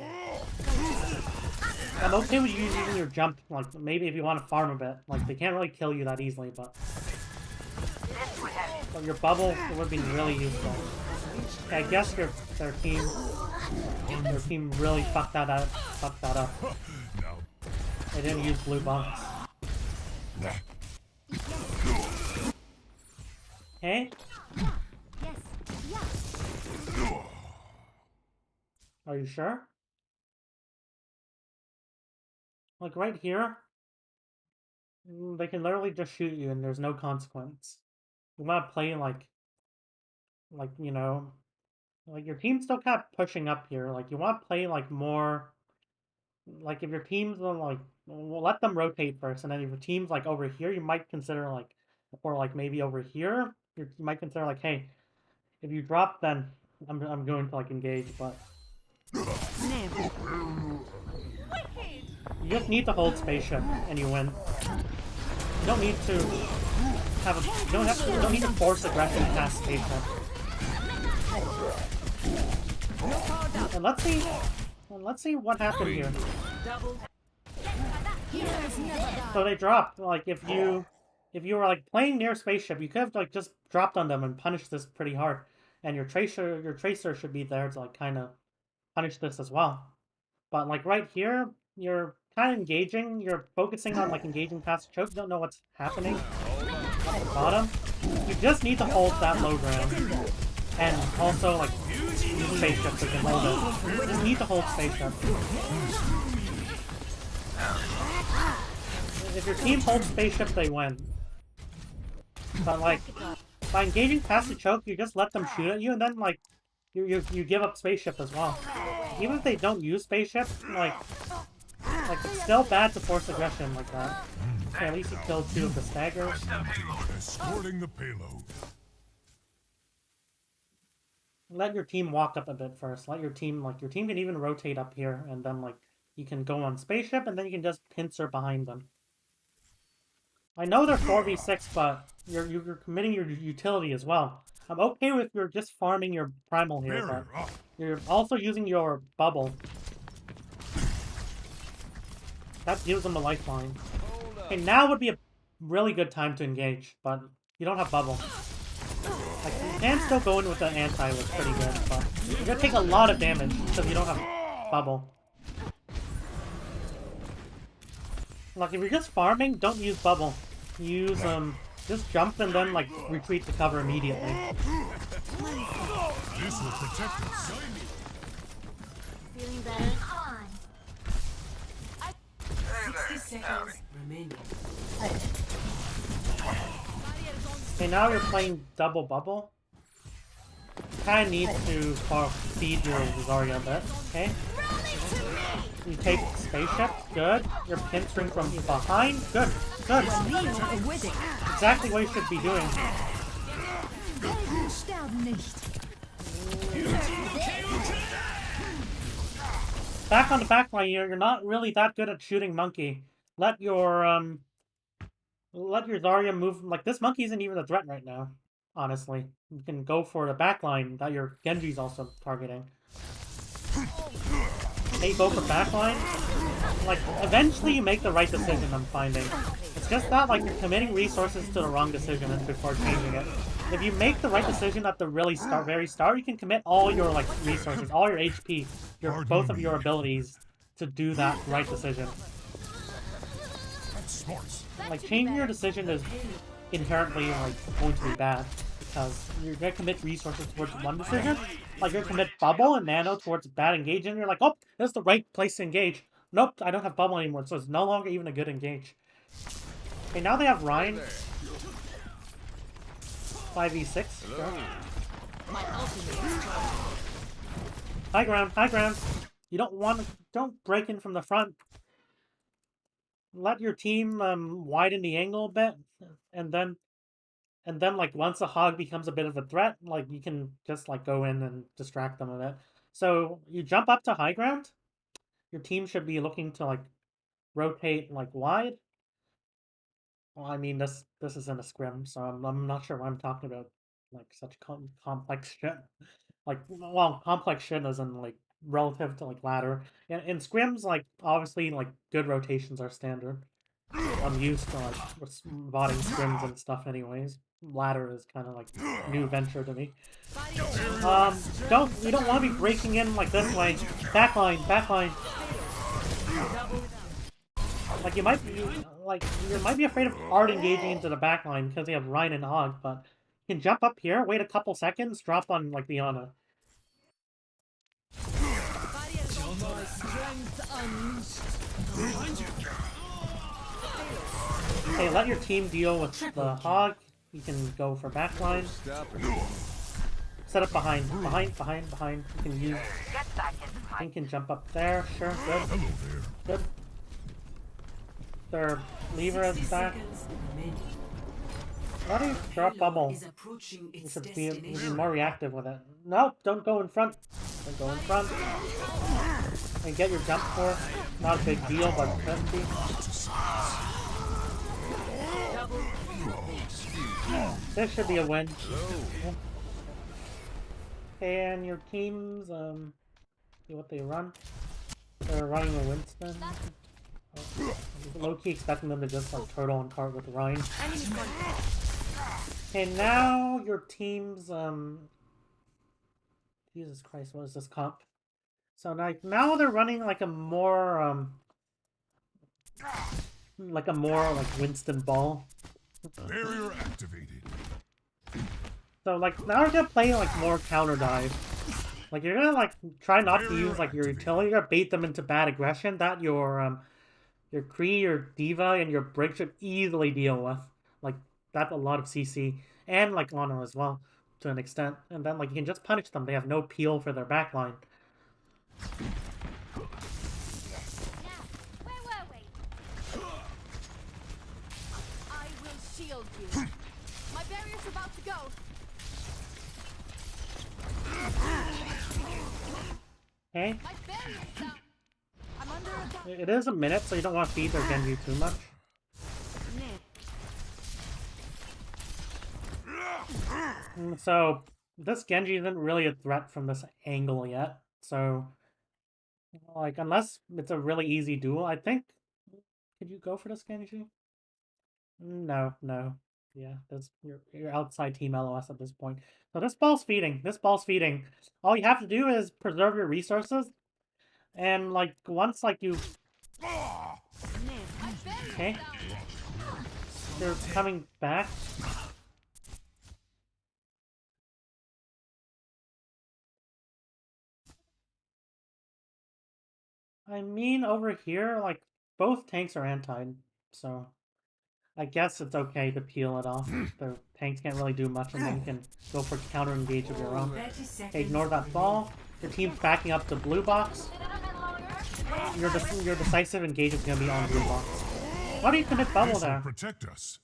I'm okay with you using your jump, like, maybe if you want to farm a bit. Like, they can't really kill you that easily, but your bubble would be really useful. Okay, I guess their team really fucked that up. Now, They didn't use blue bunks. Okay? Yes. Yeah. Are you sure? Like right here, they can literally just shoot you and there's no consequence. You want to play like, you know, like your team's still kind of pushing up here. Like you want to play like more, like if your team's like, well, let them rotate first, and then if your team's like over here, you might consider like, or like maybe over here, you might consider like, hey, if you drop, then I'm going to like engage, but Never. you just need to hold spaceship and you win. You don't need to have a, you don't need to force aggression past spaceship. And let's see what happened here. So they dropped. Like if you were like playing near spaceship, you could have like just dropped on them and punished this pretty hard. And your tracer should be there to like kind of punish this as well. But like right here, you're kind of engaging. You're focusing on like engaging past the choke. You don't know what's happening at the bottom. You just need to hold that low ground. And also like use spaceship so you can hold it. You just need to hold spaceship. If your team holds spaceship, they win. But like by engaging past the choke, you just let them shoot at you, and then like you give up spaceship as well. Even if they don't use spaceship, like it's still bad to force aggression like that. Okay, at least you killed 2 of the staggers. escorting the payload. Let your team walk up a bit first. Let your team can even rotate up here, and then like you can go on spaceship, and then you can just pincer behind them. I know they're 4v6, but you're committing your utility as well. I'm okay with you're just farming your primal here, but Barrier up. you're also using your bubble. That gives them a lifeline. Okay, now would be a really good time to engage, but you don't have bubble. Like, you can still go in with the anti, was pretty good, but you're gonna take a lot of damage because you don't have bubble. Like, if you're just farming, don't use bubble. Use, just jump and then, like, retreat to cover immediately. This will protect us. Feeling better? 60 seconds remaining. Okay, now you're playing double bubble. You kinda need to feed your Zarya a bit, okay? You take spaceship, good. You're pincering from behind, good, good. Exactly what you should be doing. Back on the back line, you're not really that good at shooting monkey. Let your Zarya move. Like, this monkey isn't even a threat right now, honestly. You can go for the back line that your Genji's also targeting. They go for backline. Like, eventually you make the right decision, I'm finding. It's just that, like, you're committing resources to the wrong decision before changing it. If you make the right decision at the very start, you can commit all your, like, resources, all your HP, both of your abilities to do that right decision. That's smart. Like, changing your decision is inherently, like, going to be bad. Because you're gonna commit resources towards one decision. Like, you're gonna commit bubble and nano towards bad engage, and you're like, oh, this is the right place to engage. Nope, I don't have bubble anymore, so it's no longer even a good engage. Okay, now they have Ryan. 5v6. High ground, high ground. You don't break in from the front. Let your team widen the angle a bit, and then like once a hog becomes a bit of a threat, like you can just like go in and distract them a bit. So you jump up to high ground. Your team should be looking to like rotate like wide. Well, I mean this isn't a scrim, so I'm not sure why I'm talking about like such complex shit. Like, well, complex shit isn't like relative to like ladder. And in scrims, like obviously like good rotations are standard. I'm used to like botting scrims and stuff anyways. Ladder is kind of like new venture to me. You don't want to be breaking in like this way. Backline, backline. Like you might be afraid of hard engaging into the backline because they have Ryan and Og, but you can jump up here, wait a couple seconds, drop on like the Ana. Okay, let your team deal with the Hog. You can go for backline. Set up behind. You can use. You can jump up there. Sure, good. Hello there. Good. Their lever is back. Why do you drop bubble? You should be more reactive with it. Nope, don't go in front. Don't go in front. And get your jump for. Not a big deal, but it could be. This should be a win. Okay, and your teams, see what they run. They're running a Winston. Low-key expecting them to just like turtle and cart with Ryan. Okay, now your teams, Jesus Christ, what is this comp? So now they're running like a more, like Winston ball. Barrier activated. So like now we're gonna play like more counter dive. Like you're gonna like try not to use like your utility. You're gonna bait them into bad aggression that your Kree, your Diva, and your Brig should easily deal with. Like that's a lot of CC and like Honor as well to an extent. And then like you can just punish them. They have no peel for their backline. I will shield you. My barrier's about to go. Okay. My barrier's down. I'm under attack. It is a minute, so you don't want to feed their Genji too much. So this Genji isn't really a threat from this angle yet. So like unless it's a really easy duel, I think. Could you go for this Genji? No. Yeah, that's your outside team LOS at this point. So this ball's feeding. All you have to do is preserve your resources, and like once like you. Okay. They're coming back. I mean, over here, like both tanks are anti, so. I guess it's okay to peel it off. The tanks can't really do much, and then you can go for counter engage of your own. Okay, ignore that ball. Your team's backing up to blue box. Your decisive engage is gonna be on blue box. Why do you commit bubble there? Protect us.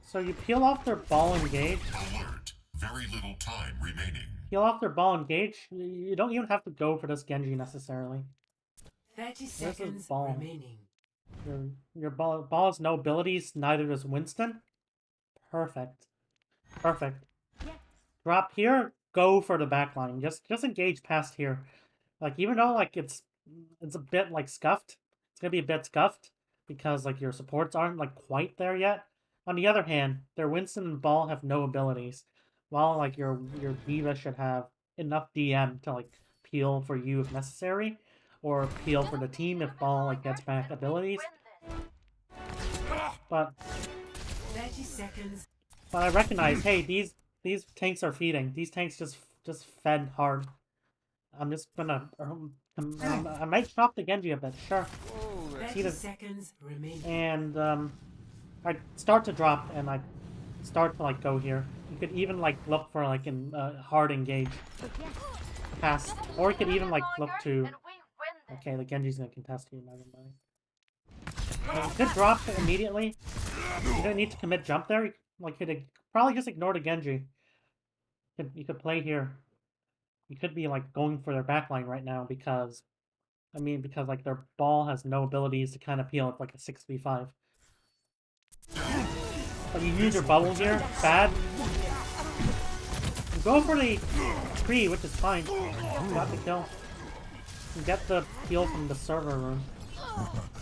So you peel off their ball engage. Alert. Very little time remaining. Peel off their ball engage. You don't even have to go for this Genji necessarily. 30 seconds ball? remaining. Your ball has no abilities, neither does Winston. Perfect. Drop here, go for the backline. Just engage past here. Like even though like it's a bit like scuffed, it's gonna be a bit scuffed because like your supports aren't like quite there yet. On the other hand, their Winston and Ball have no abilities, while like your Diva should have enough DM to like peel for you if necessary, or peel for the team if Ball like gets back abilities. But 30 seconds. I recognize, hey, these tanks are feeding. These tanks just fed hard. I'm just gonna I might chop the Genji a bit, sure. 30 seconds remaining. And I start to drop and I start to like go here. You could even like look for like in hard engage pass, or you could even like look to. Okay, the Genji's gonna contest you. Never mind. You could drop immediately. You don't need to commit jump there. Like you could probably just ignore the Genji. You could play here. You could be like going for their backline right now because I mean, because like their ball has no abilities to kind of peel at like a 6v5. But you use your bubble here, bad. You go for the tree, which is fine. You got the kill. You get the heal from the server room.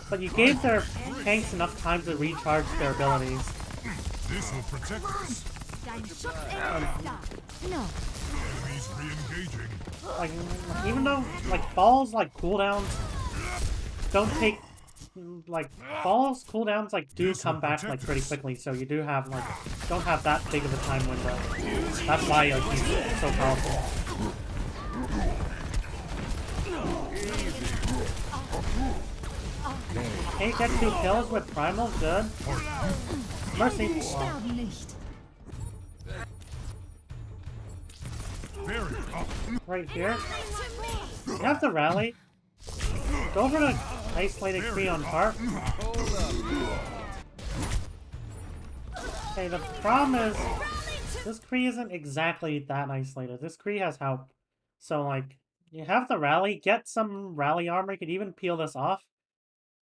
But you gave their tanks enough time to recharge their abilities. This will protect us. No. Enemies re-engaging. Like, even though, like, balls, like, cooldowns don't take, like, balls cooldowns, like, do come back, like, pretty quickly, so you do have, like, don't have that big of a time window. That's why, like, he's so powerful. Hey, get 2 kills with Primal, good. Mercy. Oh. Right here. You have to rally. Go for the isolated tree on part. Okay, the problem is this tree isn't exactly that isolated. This tree has help. So like you have to rally, get some rally armor. You could even peel this off.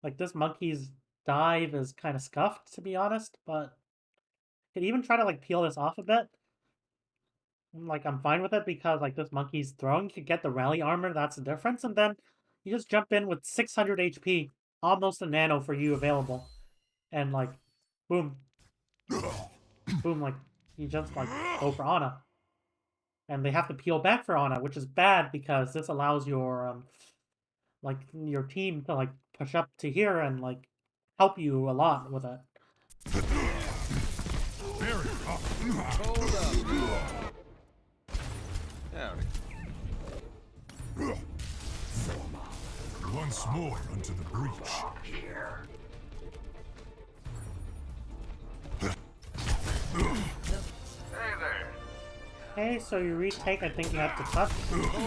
Like this monkey's dive is kind of scuffed, to be honest, but you could even try to like peel this off a bit. Like, I'm fine with it because, like, this monkey's throwing. You could get the rally armor, that's the difference. And then you just jump in with 600 HP, almost a nano for you available. And, like, boom. Boom, like, you just, like, go for Ana. And they have to peel back for Ana, which is bad because this allows your, like, your team to, like, push up to here and, like, help you a lot with it. Hold up. Howdy. Once more into the breach. Hey there. Okay, so you retake, I think you have to touch.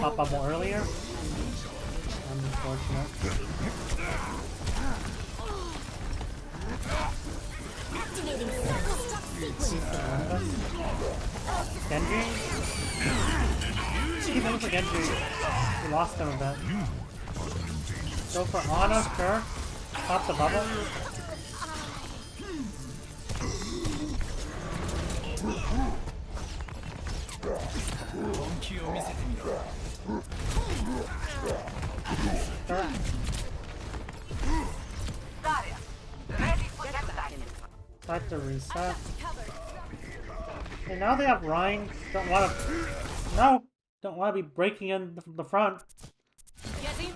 Pop bubble earlier. Unfortunate. Genji? Keep in for Genji. We lost him a bit. Go for Ana, sure. Pop the bubble. Sure. Got it. Ready for death. Start to reset. Okay, now they have Rhine. Don't want to. No! Don't want to be breaking in the front.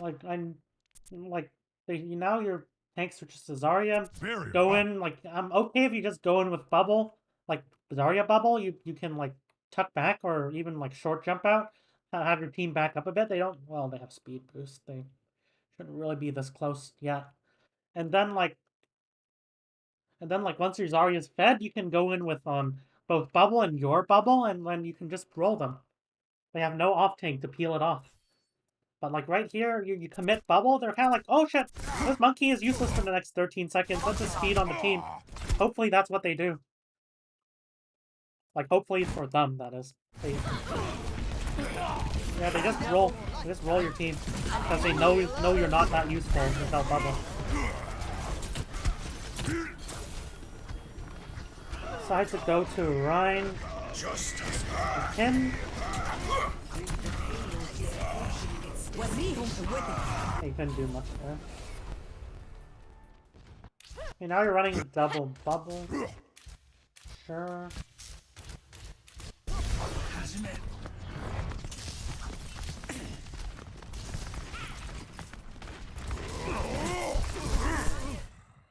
Like, like, now your tank switches to Zarya. Go in, like, I'm okay if you just go in with bubble. Like, Zarya bubble, you can, like, tuck back or even, like, short jump out. Have your team back up a bit. They don't, well, they have speed boost. They shouldn't really be this close yet. And then, like, once your Zarya is fed, you can go in with, both bubble and your bubble, and then you can just roll them. They have no off tank to peel it off. But like right here, you commit bubble, they're kind of like, oh shit, this monkey is useless for the next 13 seconds. Let's just speed on the team. Hopefully that's what they do. Like hopefully for them, that is. Yeah, they just roll. They just roll your team because they know you're not that useful without bubble. Decide to go to Rhine. Him. He couldn't do much there. Okay, now you're running double bubble. Sure.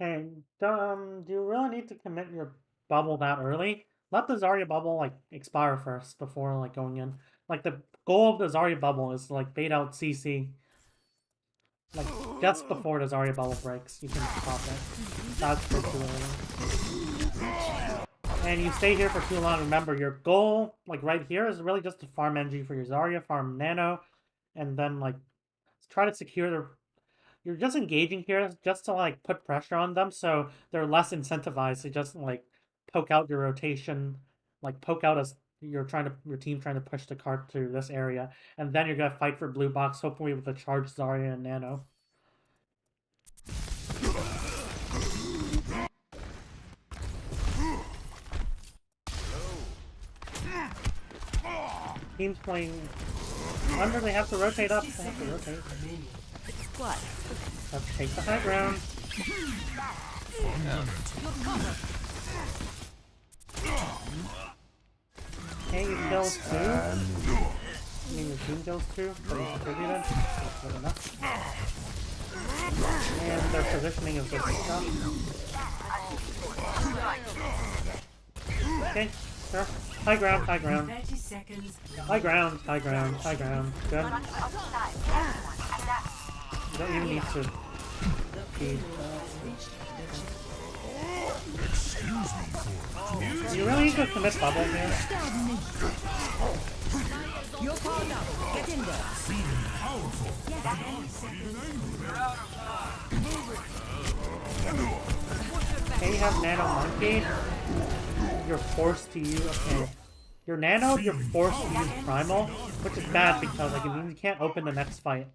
Okay, do you really need to commit your bubble that early? Let the Zarya bubble, like, expire first before, like, going in. Like, the goal of the Zarya bubble is to, like, bait out CC. Like, just before the Zarya bubble breaks, you can pop it. That's for too early. And you stay here for too long. Remember, your goal, like, right here is really just to farm NG for your Zarya, farm Nano, and then, like, try to secure their... You're just engaging here just to, like, put pressure on them, so they're less incentivized to just, like, poke out your rotation, like, poke out as your team trying to push the cart to this area, and then you're gonna fight for blue box, hopefully with a charged Zarya and Nano. Teams playing under, they have to rotate up. They have to rotate. What? Have to take the high ground. Okay, you kills 2. I mean, your team kills 2, but you contributed. That's good enough. And their positioning is just stuff. Okay, sure. High ground, high ground. 30 seconds. High ground, high ground, high ground. Good. You don't even need to feed. You really need to commit bubble here. You're called up. Get in there. Okay, you have Nano Monkey. You're forced to use. Okay. Your Nano, you're forced to use Primal, which is bad because like it means you can't open the next fight.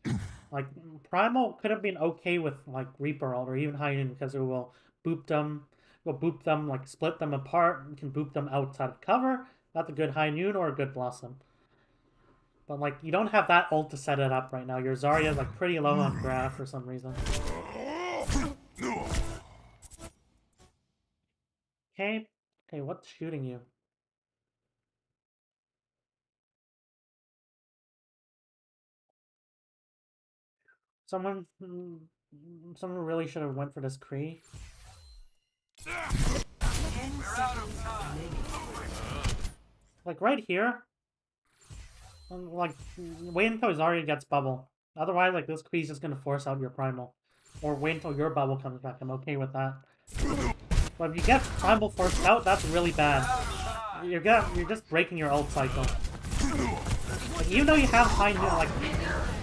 Like Primal could have been okay with like Reaper ult or even High Noon because it will boop them. Will boop them, like split them apart. You can boop them outside of cover. That's a good High Noon or a good Blossom. But like you don't have that ult to set it up right now. Your Zarya is like pretty low on graph for some reason. Okay. Okay, what's shooting you? Someone really should have went for this Kree. 10 seconds remaining. Like right here. Like wait until Zarya gets bubble. Otherwise, like this Kree's just gonna force out your primal. Or wait until your bubble comes back. I'm okay with that. But if you get primal forced out, that's really bad. You're just breaking your ult cycle. Like even though you have high like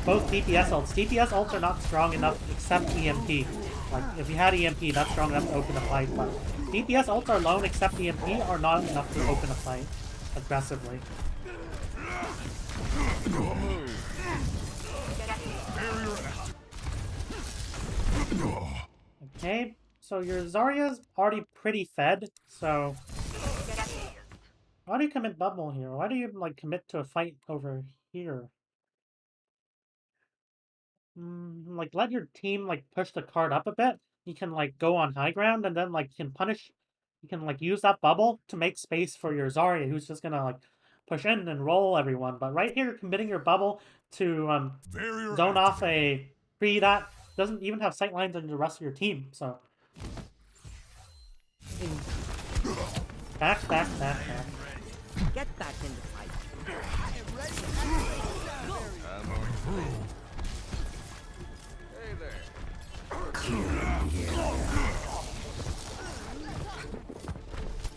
both DPS ults are not strong enough except EMP. Like if you had EMP, that's strong enough to open a fight, but DPS ults are alone except EMP are not enough to open a fight aggressively. Okay, so your Zarya's already pretty fed, so why do you commit bubble here? Why do you like commit to a fight over here? Like let your team like push the card up a bit. You can like go on high ground and then like you can like use that bubble to make space for your Zarya who's just gonna like push in and roll everyone. But right here you're committing your bubble to zone off a Kree that doesn't even have sight lines on the rest of your team, so back. Get back in the fight. I'm going through. Hey there.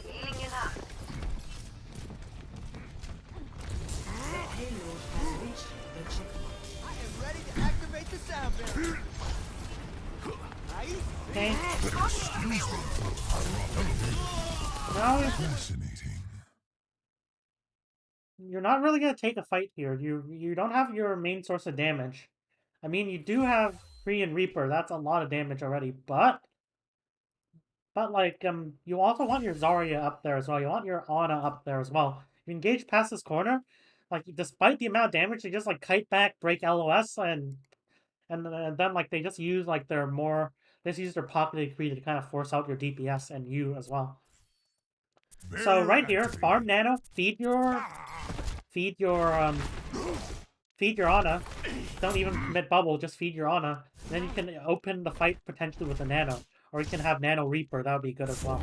Healing it up. The payload has reached the checkpoint. I am ready to activate the sound barrier. okay. Excuse me. Now Fascinating. you're not really gonna take a fight here. You don't have your main source of damage. I mean, you do have Kree and Reaper. That's a lot of damage already, but like you also want your Zarya up there as well. You want your Ana up there as well. You engage past this corner, like despite the amount of damage, they just like kite back, break LOS, and then like they just use like their pocketed Kree to kind of force out your DPS and you as well. So right here, farm Nano, feed your Ana. Don't even commit bubble, just feed your Ana. And then you can open the fight potentially with a Nano. Or you can have Nano Reaper, that would be good as well.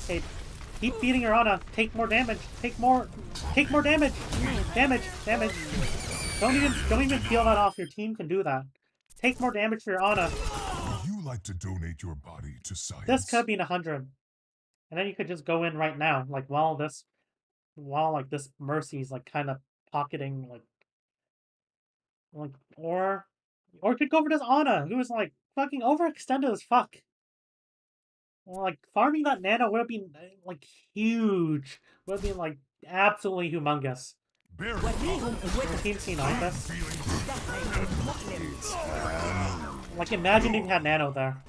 Okay, keep feeding your Ana. Take more damage. Take more damage. Damage. Don't even feel that off. Your team can do that. Take more damage for your Ana. Would you like to donate your body to science? This could be 100. And then you could just go in right now, like while this Mercy's like kind of pocketing or you could go for this Ana, who is like fucking overextended as fuck. Well, like farming that Nano would have been like huge. Would have been like absolutely humongous. Barry, Your team seen this. feeling Like imagine if you had Nano there.